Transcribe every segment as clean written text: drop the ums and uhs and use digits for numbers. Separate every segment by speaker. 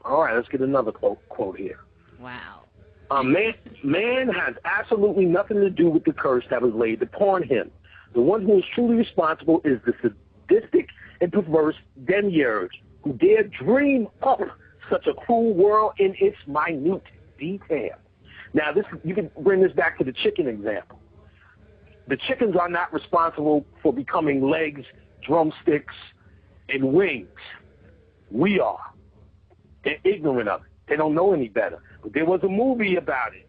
Speaker 1: All right, let's get another quote here.
Speaker 2: Wow.
Speaker 1: Man has absolutely nothing to do with the curse that was laid upon him. The one who is truly responsible is the sadistic and perverse demiurge who dared dream up such a cruel world in its minute detail. Now, you can bring this back to the chicken example. The chickens are not responsible for becoming legs, drumsticks, and wings. We are. They're ignorant of it. They don't know any better. But there was a movie about it.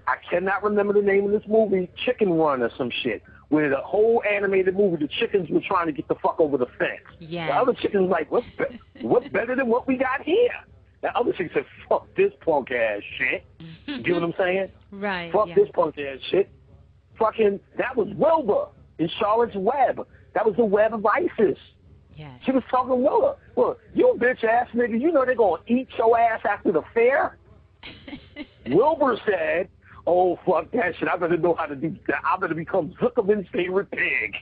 Speaker 1: I cannot remember the name of this movie, Chicken Run or some shit, where the whole animated movie, the chickens were trying to get the fuck over the fence.
Speaker 2: Yeah.
Speaker 1: The other chickens like, what's better than what we got here? The other chicken said, fuck this punk ass shit. You get what I'm saying?
Speaker 2: Right.
Speaker 1: Fuck this punk ass shit. Fucking, that was Wilbur in Charlotte's Web. That was the web of ISIS.
Speaker 2: Yes.
Speaker 1: She was talking to her. Well, you bitch ass nigga, you know they're going to eat your ass after the fair? Wilbur said, oh, fuck that shit. I better know how to do that. I better become Zuckerman's favorite pig.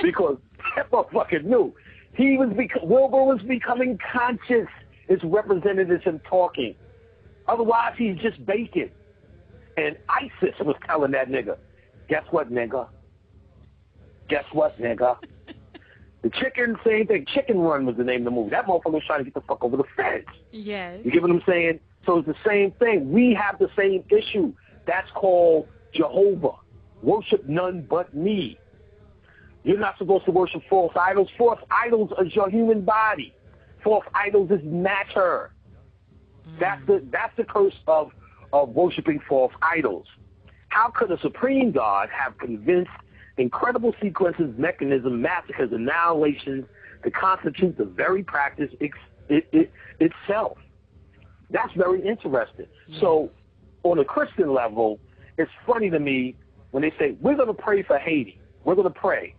Speaker 1: Because that motherfucker knew. Wilbur was becoming conscious. His representatives him talking. Otherwise, he's just bacon. And ISIS was telling that nigga, guess what, nigga? Guess what, nigga? The chicken, same thing. Chicken Run was the name of the movie. That motherfucker was trying to get the fuck over the fence.
Speaker 2: Yes.
Speaker 1: You get what I'm saying? So it's the same thing. We have the same issue. That's called Jehovah. Worship none but me. You're not supposed to worship false idols. False idols is your human body. False idols is matter. That's the curse of worshiping false idols. How could a supreme God have convinced incredible sequences, mechanisms, massacres, annihilations to constitute the very practice itself? That's very interesting. Yeah. So on a Christian level, it's funny to me when they say, we're going to pray for Haiti. We're going to pray.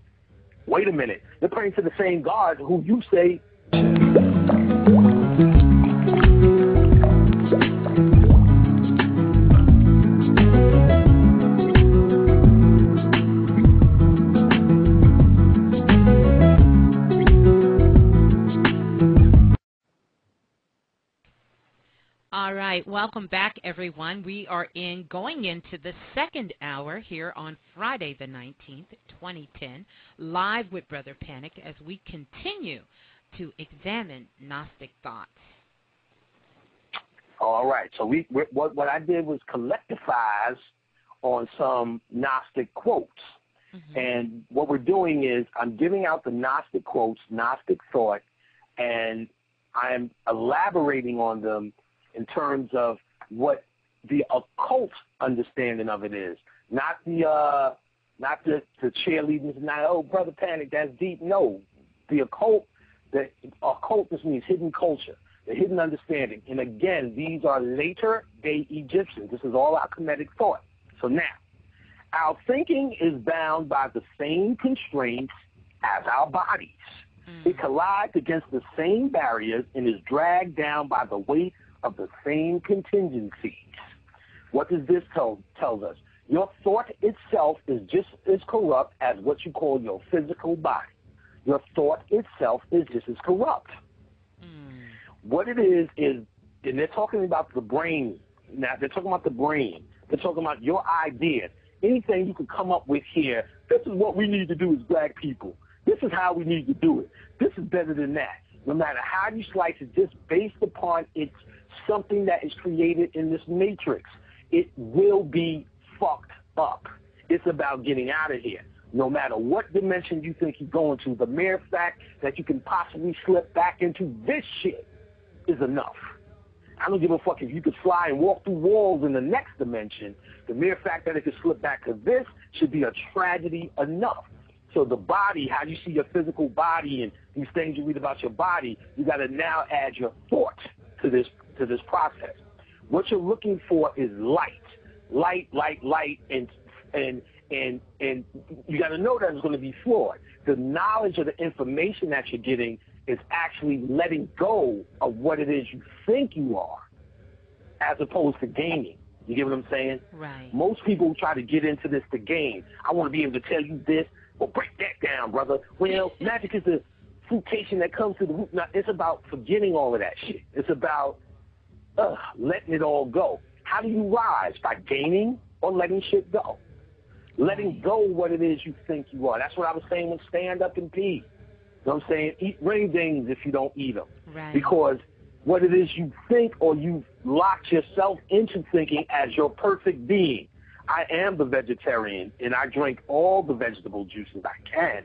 Speaker 1: Wait a minute. They're praying to the same God who you say...
Speaker 2: All right, welcome back, everyone. We are going into the second hour here on Friday the 19th, 2010, live with Brother Panic as we continue to examine Gnostic thoughts.
Speaker 1: All right, so what I did was collectivize on some Gnostic quotes. Mm-hmm. And what we're doing is I'm giving out the Gnostic quotes, Gnostic thought, and I'm elaborating on them in terms of what the occult understanding of it is, not the cheerleaders. Not, oh, Brother Panic, that's deep. No, the occult just means hidden culture, the hidden understanding. And again, these are later day Egyptians. This is all our Kemetic thought. So now, our thinking is bound by the same constraints as our bodies. It collides against the same barriers and is dragged down by the weight of the same contingencies. What does this tell us? Your thought itself is just as corrupt as what you call your physical body. Your thought itself is just as corrupt. What it is, and they're talking about the brain. Now, they're talking about the brain. They're talking about your idea. Anything you can come up with here, this is what we need to do as black people. This is how we need to do it. This is better than that. No matter how you slice it, just based upon it's something that is created in this matrix, it will be fucked up. It's about getting out of here. No matter what dimension you think you're going to, the mere fact that you can possibly slip back into this shit is enough. I don't give a fuck if you could fly and walk through walls in the next dimension. The mere fact that it could slip back to this should be a tragedy enough. So the body, how you see your physical body and these things you read about your body, you got to now add your thought to this process. What you're looking for is light, and you got to know that it's going to be flawed. The knowledge of the information that you're getting is actually letting go of what it is you think you are, as opposed to gaining. You get what I'm saying?
Speaker 2: Right.
Speaker 1: Most people try to get into this to gain. I want to be able to tell you this. Well, break that down, brother. Well, magic is the fruitation that comes to the root. Now, it's about forgetting all of that shit. It's about letting it all go. How do you rise? By gaining or letting shit go? Letting go what it is you think you are. That's what I was saying with stand up and pee. You know what I'm saying? Eat ring dings if you don't eat them.
Speaker 2: Right.
Speaker 1: Because what it is you think, or you've locked yourself into thinking as your perfect being. I am the vegetarian, and I drink all the vegetable juices I can.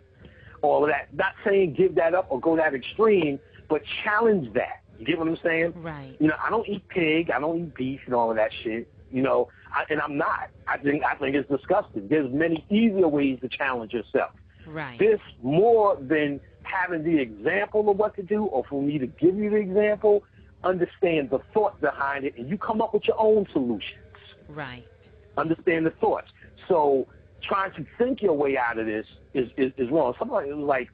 Speaker 1: All of that. Not saying give that up or go that extreme, but challenge that. You get what I'm saying?
Speaker 2: Right.
Speaker 1: You know, I don't eat pig, I don't eat beef and all of that shit. You know, and I'm not. I think it's disgusting. There's many easier ways to challenge yourself.
Speaker 2: Right.
Speaker 1: This more than having the example of what to do, or for me to give you the example, understand the thought behind it, and you come up with your own solutions.
Speaker 2: Right.
Speaker 1: Understand the thoughts. So trying to think your way out of this is wrong. Somebody, it was like,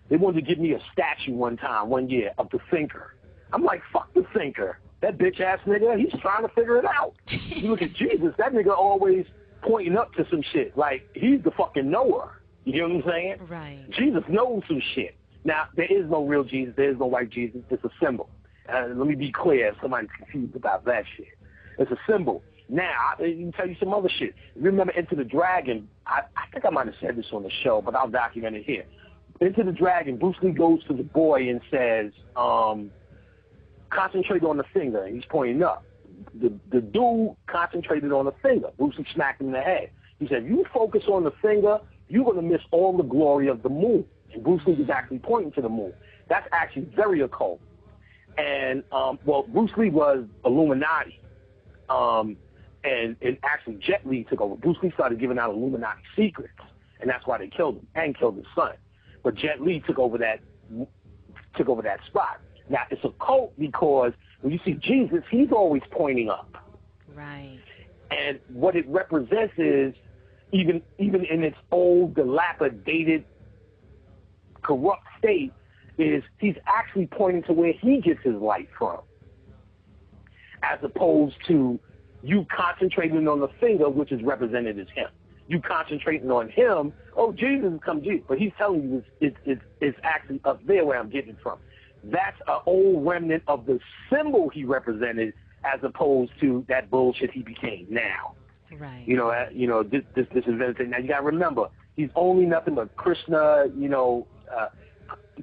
Speaker 1: they wanted to give me a statue one year, of the thinker. I'm like, fuck the thinker. That bitch-ass nigga, he's trying to figure it out. You look at Jesus, that nigga always pointing up to some shit. Like, he's the fucking knower. You know what I'm saying?
Speaker 2: Right.
Speaker 1: Jesus knows some shit. Now, there is no real Jesus. There is no white Jesus. It's a symbol. Let me be clear. Somebody's confused about that shit. It's a symbol. Now, I can tell you some other shit. Remember Enter the Dragon? I think I might have said this on the show, but I'll document it here. Enter the Dragon, Bruce Lee goes to the boy and says, concentrate on the finger. He's pointing up. The dude concentrated on the finger. Bruce Lee smacked him in the head. He said, you focus on the finger, you're going to miss all the glory of the moon. And Bruce Lee was actually pointing to the moon. That's actually very occult. And, Bruce Lee was Illuminati. And actually Jet Li took over. Bruce Lee started giving out Illuminati secrets, and that's why they killed him and killed his son. But Jet Li took over that spot. Now, it's a cult because when you see Jesus, he's always pointing up.
Speaker 2: Right.
Speaker 1: And what it represents is, even in its old, dilapidated, corrupt state, is he's actually pointing to where he gets his light from, as opposed to you concentrating on the finger, which is represented as him. You concentrating on him, oh, Jesus has come, Jesus. But he's telling you it's actually up there where I'm getting it from. That's an old remnant of the symbol he represented, as opposed to that bullshit he became now.
Speaker 2: Right.
Speaker 1: This is everything. Now, you got to remember, he's only nothing but Krishna,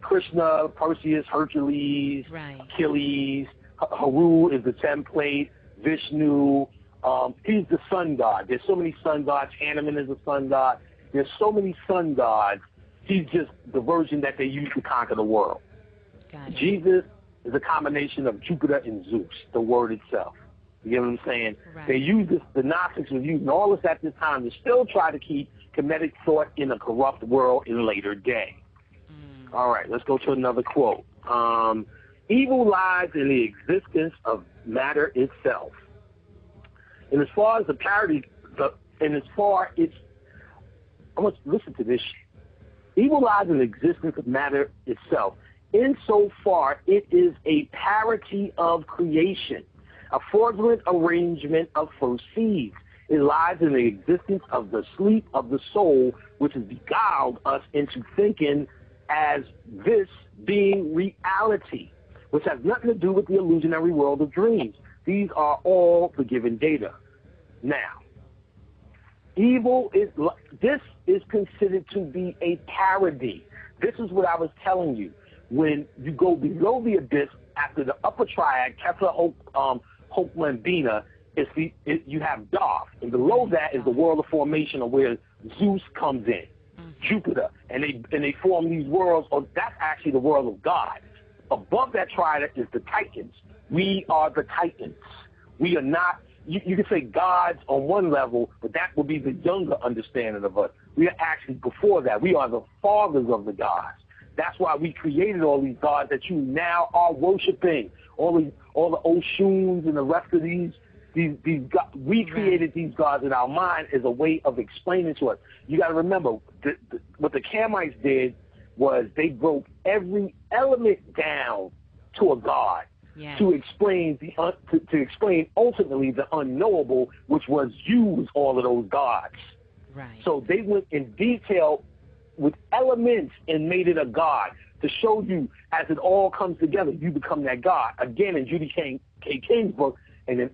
Speaker 1: Krishna, Perseus, Hercules,
Speaker 2: right.
Speaker 1: Achilles, Haru is the template, Vishnu, he's the sun god. There's so many sun gods. Hanuman is a sun god. There's so many sun gods. He's just the version that they use to conquer the world. Jesus is a combination of Jupiter and Zeus, the word itself. You get what I'm saying?
Speaker 2: Right.
Speaker 1: They use this, the Gnostics was using all this at this time to still try to keep Kemetic thought in a corrupt world in a later day. All right, let's go to another quote. Evil lies in the existence of matter itself. And as far as the parody, I want you to listen to this shit. Evil lies in the existence of matter itself. Insofar, it is a parody of creation, a fraudulent arrangement of first seeds. It lies in the existence of the sleep of the soul, which has beguiled us into thinking as this being reality, which has nothing to do with the illusionary world of dreams. These are all the given data. Now, this is considered to be a parody. This is what I was telling you. When you go below the abyss, after the upper triad, Kepler, Hope, Lambina, you have Darth. And below that is the world of formation, of where Zeus comes in, Jupiter, and they form these worlds. That's actually the world of God. Above that triad is the Titans. We are the Titans. We are not, you can say gods on one level, but that would be the younger understanding of us. We are actually before that. We are the fathers of the gods. That's why we created all these gods that you now are worshiping. All the Oshuns and the rest of these gods. We created these gods in our mind as a way of explaining to us. You got to remember, what the Kamites did was they broke every element down to a god. Yes. To explain ultimately the unknowable, which was use all of those gods. Right. So they went in detail with elements and made it a god. to show you as it all comes together, you become that God. Again, in Judy K. King's book, and in